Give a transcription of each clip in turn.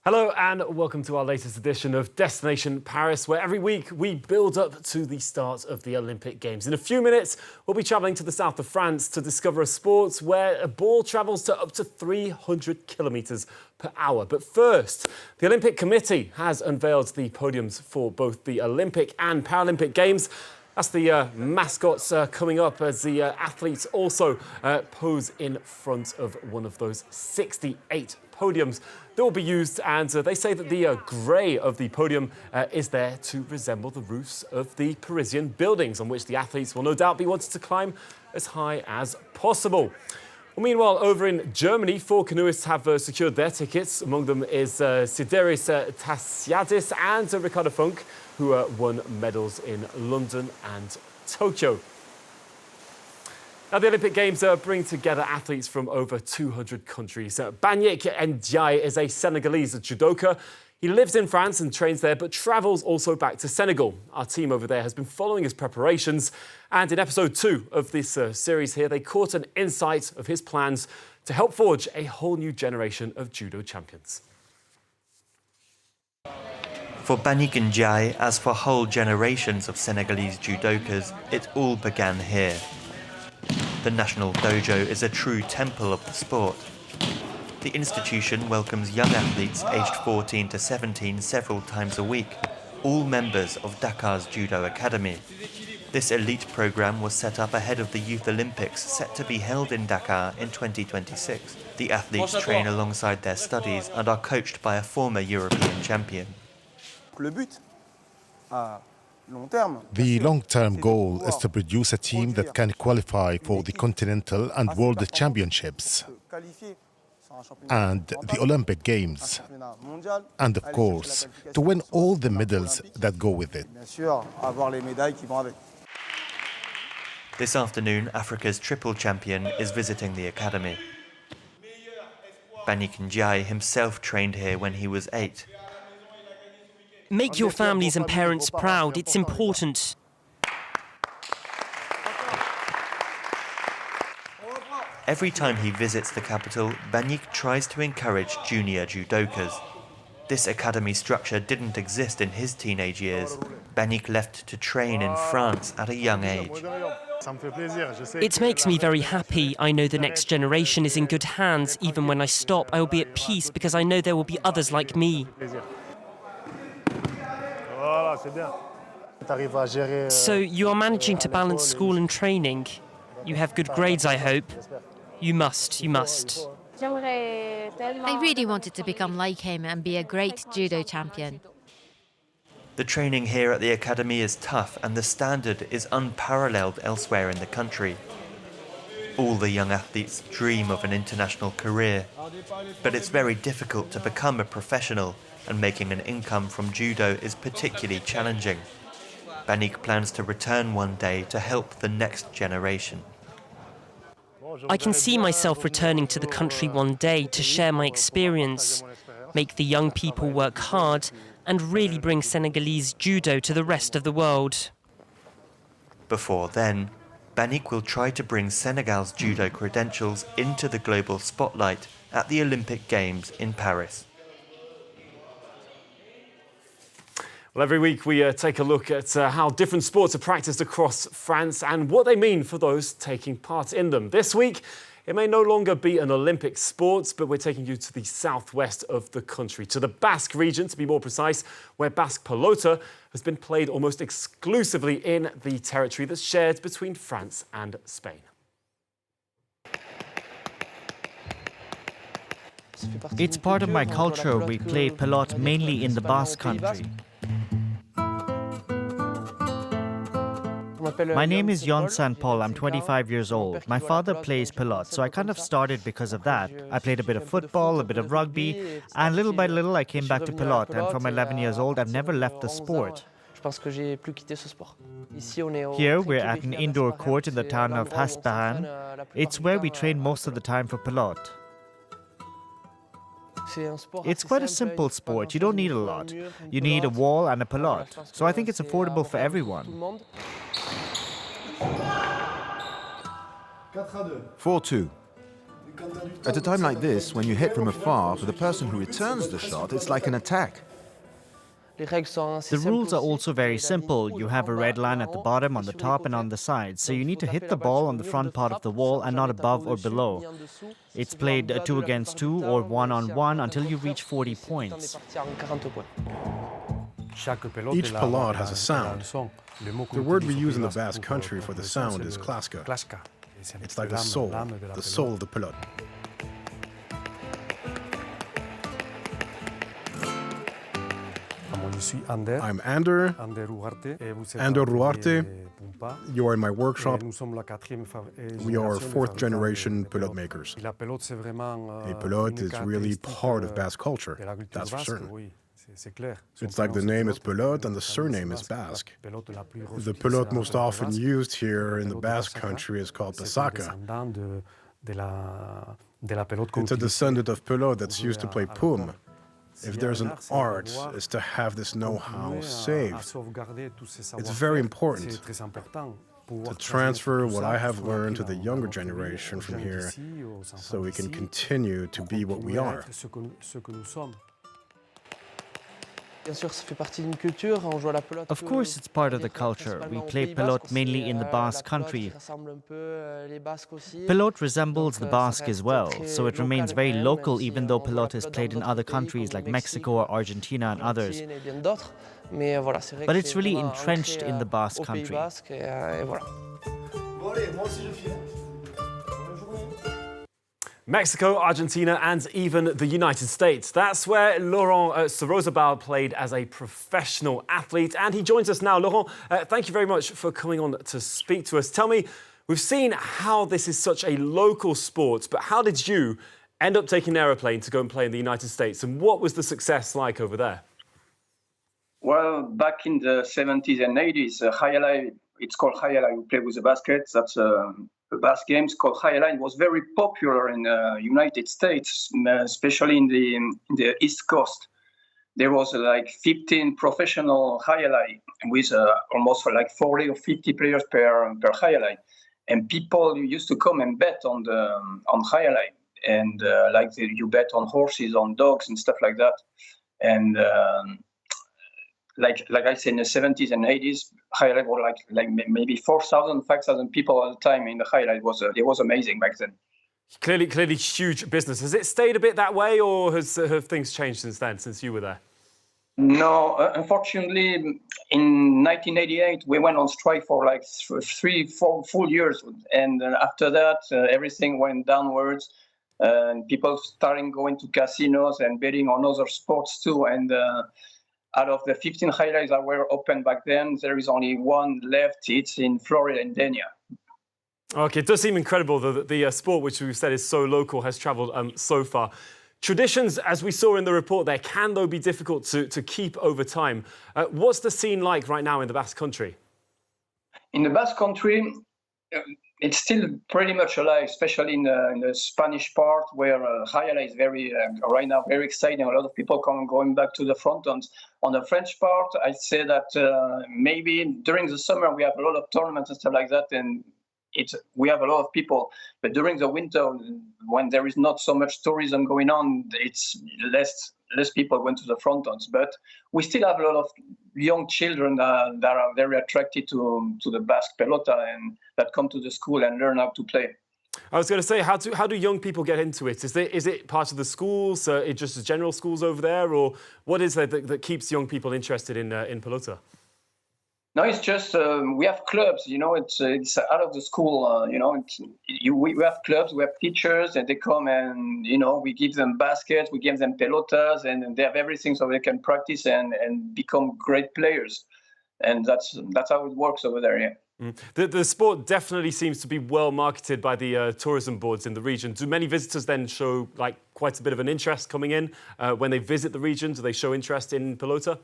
Hello and welcome to our latest edition of Destination Paris, where every week we build up to the start of the Olympic Games. In a few minutes, we'll be travelling to the south of France to discover a sport where a ball travels to up to 300 kilometres per hour. But first, the Olympic Committee has unveiled the podiums for both the Olympic and Paralympic Games. That's the mascots coming up as the athletes also pose in front of one of those 68 podiums that will be used, and they say that the grey of the podium is there to resemble the roofs of the Parisian buildings on which the athletes will no doubt be wanting to climb as high as possible. Well, meanwhile, over in Germany, 4 canoeists have secured their tickets. Among them is Sideris Tassiadis and Ricardo Funk, who won medals in London and Tokyo. Now, the Olympic Games bring together athletes from over 200 countries. Banyik Ndiaye is a Senegalese judoka. He lives in France and trains there, but travels also back to Senegal. Our team over there has been following his preparations, and in episode 2 of this series here, they caught an insight of his plans to help forge a whole new generation of judo champions. For Banyik Ndiaye, as for whole generations of Senegalese judokas, it all began here. The National Dojo is a true temple of the sport. The institution welcomes young athletes aged 14 to 17 several times a week, all members of Dakar's Judo Academy. This elite program was set up ahead of the Youth Olympics set to be held in Dakar in 2026. The athletes train alongside their studies and are coached by a former European champion. The long-term goal is to produce a team that can qualify for the continental and world championships and the Olympic Games, and of course, to win all the medals that go with it. This afternoon, Africa's triple champion is visiting the academy. Banyik Ndiaye himself trained here when he was 8. Make your families and parents proud. It's important. Every time he visits the capital, Banyik tries to encourage junior judokas. This academy structure didn't exist in his teenage years. Banyik left to train in France at a young age. It makes me very happy. I know the next generation is in good hands. Even when I stop, I will be at peace because I know there will be others like me. So you are managing to balance school and training. You have good grades, I hope. You must. I really wanted to become like him and be a great judo champion. The training here at the academy is tough and the standard is unparalleled elsewhere in the country. All the young athletes dream of an international career, but it's very difficult to become a professional, and making an income from judo is particularly challenging. Banyik plans to return one day to help the next generation. I can see myself returning to the country one day to share my experience, make the young people work hard, and really bring Senegalese judo to the rest of the world. Before then, Banyik will try to bring Senegal's judo credentials into the global spotlight at the Olympic Games in Paris. Well, every week we take a look at how different sports are practiced across France and what they mean for those taking part in them. This week, it may no longer be an Olympic sport, but we're taking you to the southwest of the country, to the Basque region, to be more precise, where Basque Pelota has been played almost exclusively in the territory that's shared between France and Spain. It's part of my culture. We play pelot mainly in the Basque country. My name is Jon Paul. I'm 25 years old. My father plays pelot, so I kind of started because of that. I played a bit of football, a bit of rugby, and little by little I came back to pelot. And from 11 years old, I've never left the sport. Here, we're at an indoor court in the town of Hispanic. It's where we train most of the time for pelot. It's quite a simple sport. You don't need a lot. You need a wall and a pelot. So I think it's affordable for everyone. 4-2. At a time like this, when you hit from afar, for the person who returns the shot, it's like an attack. The rules are also very simple. You have a red line at the bottom, on the top, and on the sides. So you need to hit the ball on the front part of the wall and not above or below. It's played 2 against 2 or 1 on 1 until you reach 40 points. Each pelot has a sound. The word we use in the Basque country for the sound is klaska. It's like the soul of the pelot. I'm Ander Ruarte. You are in my workshop. We are 4th generation pelot makers. A pelot is really part of Basque culture, that's for certain. It's like the name is Pelot and the surname is Basque. The pelot most often used here in the Basque country is called Pasaka. It's a descendant of pelot that's used to play pum. If there's an art, is to have this know-how saved. It's very important to transfer what I have learned to the younger generation from here so we can continue to be what we are. Of course, it's part of the culture. We play pelot mainly in the Basque country. Pelot resembles the Basque as well, so it remains very local even though pelot is played in other countries like Mexico or Argentina and others. But it's really entrenched in the Basque country. Mexico, Argentina, and even the United States. That's where Laurent Sorozabal played as a professional athlete, and he joins us now. Laurent, thank you very much for coming on to speak to us. Tell me, we've seen how this is such a local sport, but how did you end up taking an aeroplane to go and play in the United States, and what was the success like over there? Well, back in the 70s and 80s, it's called Hayala. We play with the basket. That's the Basque games called Hayala. It was very popular in the United States, especially in the East Coast. There was like 15 professional Hayala with almost like 40 or 50 players per Hayala. And people used to come and bet on Hayala. And you bet on horses, on dogs and stuff like that. And like I said, in the 70s and 80s, highlight were like maybe 4,000, 5,000 people at the time in the highlight. It was amazing back then. Clearly huge business. Has it stayed a bit that way, or have things changed since then, since you were there? No, unfortunately, in 1988, we went on strike for like 3-4 full years. And after that, everything went downwards. And people started going to casinos and betting on other sports too. And out of the 15 highlights that were open back then, there is only one left. It's in Florida and Denia. Okay, it does seem incredible that the sport, which we've said is so local, has travelled so far. Traditions, as we saw in the report there, can, though, be difficult to keep over time. What's the scene like right now in the Basque Country? In the Basque Country, it's still pretty much alive, especially in the Spanish part, where Hayala is very, right now, very exciting. A lot of people going back to the frontons. On the French part, I'd say that maybe during the summer, we have a lot of tournaments and stuff like that, and we have a lot of people. But during the winter, when there is not so much tourism going on, it's less people going to the frontons. But we still have a lot of young children that are very attracted to the Basque Pelota and that come to the school and learn how to play. I was going to say, how do young people get into it? Is it part of the schools, just the general schools over there, or what is it that keeps young people interested in Pelota? No, it's just we have clubs. It's out of the school. We have clubs, we have teachers, and they come and we give them baskets, we give them pelotas, and they have everything so they can practice and become great players. And that's how it works over there. Yeah. The sport definitely seems to be well marketed by the tourism boards in the region. Do many visitors then show quite a bit of an interest coming in when they visit the region? Do they show interest in Pelota?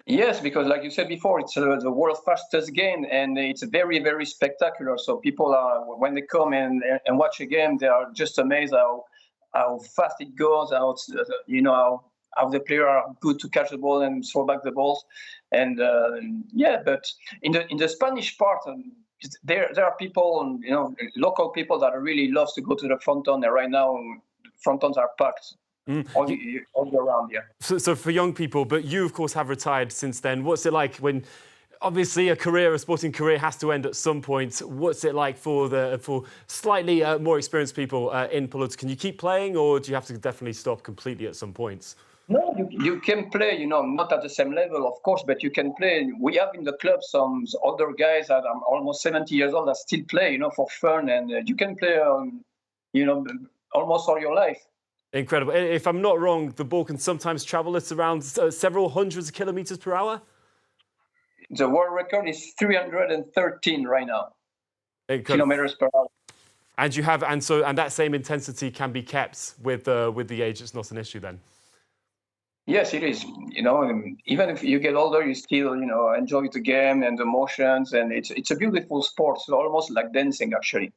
Yes, because like you said before, it's the world's fastest game, and it's very, very spectacular. So people when they come and watch a game, they are just amazed how fast it goes, how the players are good to catch the ball and throw back the balls. And but in the Spanish part, there are people, local people that really love to go to the fronton, and right now frontons are packed all year round. Yeah. So for young people, but you of course have retired since then. What's it like when, obviously, a sporting career has to end at some point? What's it like for slightly more experienced people in Pelota? Can you keep playing, or do you have to definitely stop completely at some points? No, you can play, not at the same level, of course, but you can play. We have in the club some older guys that are almost 70 years old that still play, for fun, and you can play, almost all your life. Incredible. If I'm not wrong, the ball can sometimes travel at around several hundreds of kilometres per hour? The world record is 313 right now. Kilometers per hour. And you have, and that same intensity can be kept with the age. It's not an issue then. Yes, it is. Even if you get older, you still, enjoy the game and the motions, and it's a beautiful sport. It's almost like dancing, actually.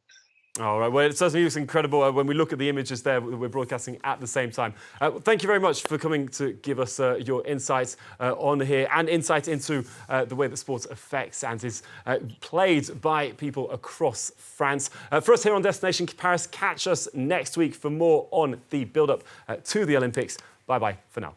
All right. Well, it certainly looks incredible when we look at the images there. We're broadcasting at the same time. Thank you very much for coming to give us your insights on here and insight into the way that sport affects and is played by people across France. For us here on Destination Paris, catch us next week for more on the build-up to the Olympics. Bye-bye for now.